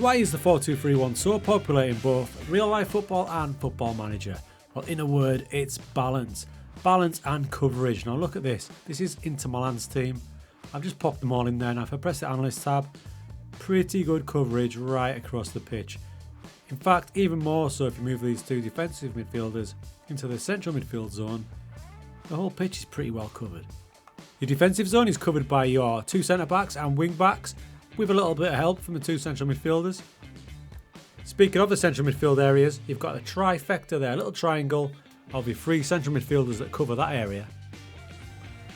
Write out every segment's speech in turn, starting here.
why is the 4-2-3-1 so popular in both real life football and Football Manager? Well, in a word, it's balance. Balance and coverage. Now look at this. This is Inter Milan's team. I've just popped them all in there. Now if I press the analyst tab, pretty good coverage right across the pitch. In fact, even more so if you move these two defensive midfielders into the central midfield zone, the whole pitch is pretty well covered. Your defensive zone is covered by your two centre backs and wing backs, with a little bit of help from the two central midfielders. Speaking of the central midfield areas, you've got a trifecta there, a little triangle of your three central midfielders that cover that area.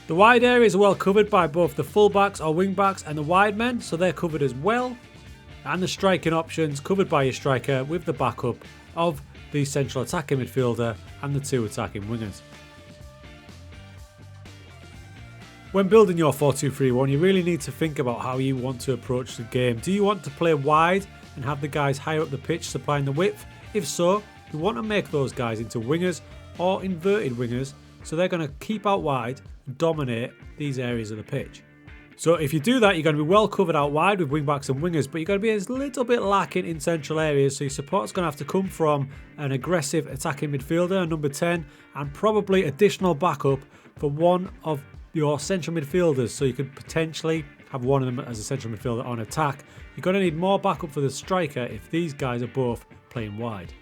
The wide areas are well covered by both the full-backs or wing-backs and the wide men, so they're covered as well. And the striking options covered by your striker with the backup of the central attacking midfielder and the two attacking wingers. When building your 4-2-3-1, you really need to think about how you want to approach the game. Do you want to play wide and have the guys higher up the pitch supplying the width? If so, you want to make those guys into wingers or inverted wingers, so they're going to keep out wide and dominate these areas of the pitch. So if you do that, you're going to be well covered out wide with wing-backs and wingers, but you're going to be a little bit lacking in central areas, so your support's going to have to come from an aggressive attacking midfielder, number 10, and probably additional backup for one of your central midfielders, so you could potentially have one of them as a central midfielder on attack. You're going to need more backup for the striker if these guys are both playing wide.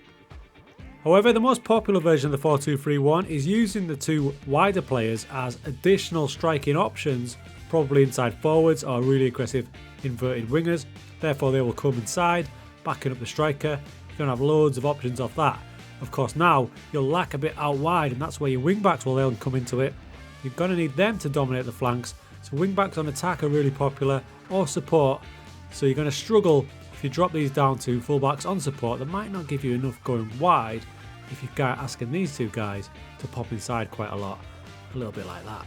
However, the most popular version of the 4-2-3-1 is using the two wider players as additional striking options, probably inside forwards or really aggressive inverted wingers. Therefore, they will come inside, backing up the striker. You're going to have loads of options off that. Of course, now you'll lack a bit out wide, and that's where your wing-backs will then come into it. You're going to need them to dominate the flanks. So wing-backs on attack are really popular, or support. So you're going to struggle if you drop these down to full-backs on support. That might not give you enough going wide if you're asking these two guys to pop inside quite a lot. A little bit like that.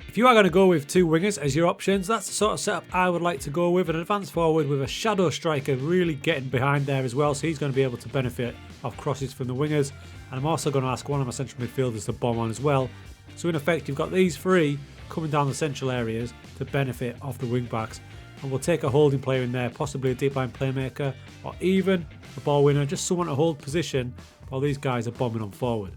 If you are going to go with two wingers as your options, that's the sort of setup I would like to go with. An advanced forward with a shadow striker really getting behind there as well, so he's going to be able to benefit off crosses from the wingers. And I'm also going to ask one of my central midfielders to bomb on as well. So in effect, you've got these three coming down the central areas to benefit off the wing backs. And we'll take a holding player in there, possibly a deep line playmaker, or even a ball winner, just someone to hold position while these guys are bombing on forward.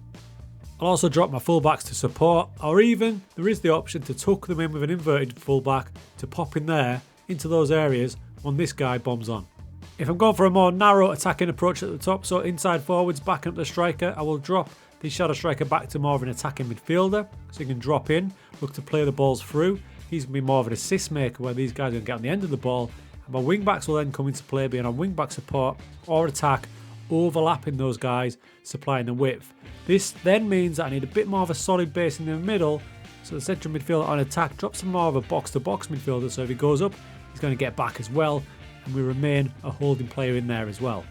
I'll also drop my fullbacks to support, or even there is the option to tuck them in with an inverted fullback to pop in there into those areas when this guy bombs on. If I'm going for a more narrow attacking approach at the top, so inside forwards backing up the striker, I will drop the shadow striker back to more of an attacking midfielder, so he can drop in, look to play the balls through. He's going to be more of an assist maker where these guys are going to get on the end of the ball, and my wing backs will then come into play being on wing back support or attack, overlapping those guys, supplying the width. This then means that I need a bit more of a solid base in the middle, so the central midfielder on attack drops him more of a box-to-box midfielder, so if he goes up, he's going to get back as well, and we remain a holding player in there as well.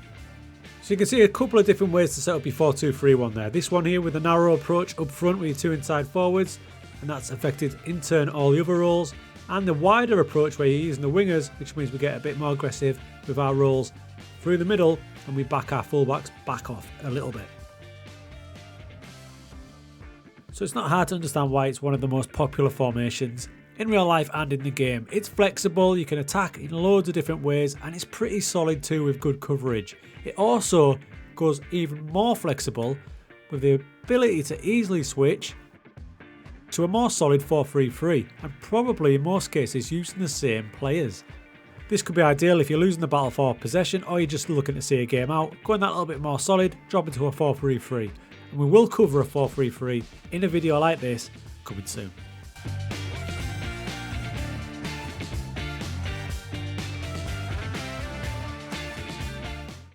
So you can see a couple of different ways to set up your 4-2-3-1 there. This one here with a narrow approach up front with your two inside forwards, and that's affected in turn all the other roles, and the wider approach where you're using the wingers, which means we get a bit more aggressive with our roles through the middle, and we back our fullbacks back off a little bit. So it's not hard to understand why it's one of the most popular formations in real life and in the game. It's flexible, you can attack in loads of different ways, and it's pretty solid too with good coverage. It also goes even more flexible with the ability to easily switch to a more solid 4-3-3, and probably in most cases using the same players. This could be ideal if you're losing the battle for possession or you're just looking to see a game out, going that little bit more solid, drop into a 4-3-3. And we will cover a 4-3-3 in a video like this coming soon.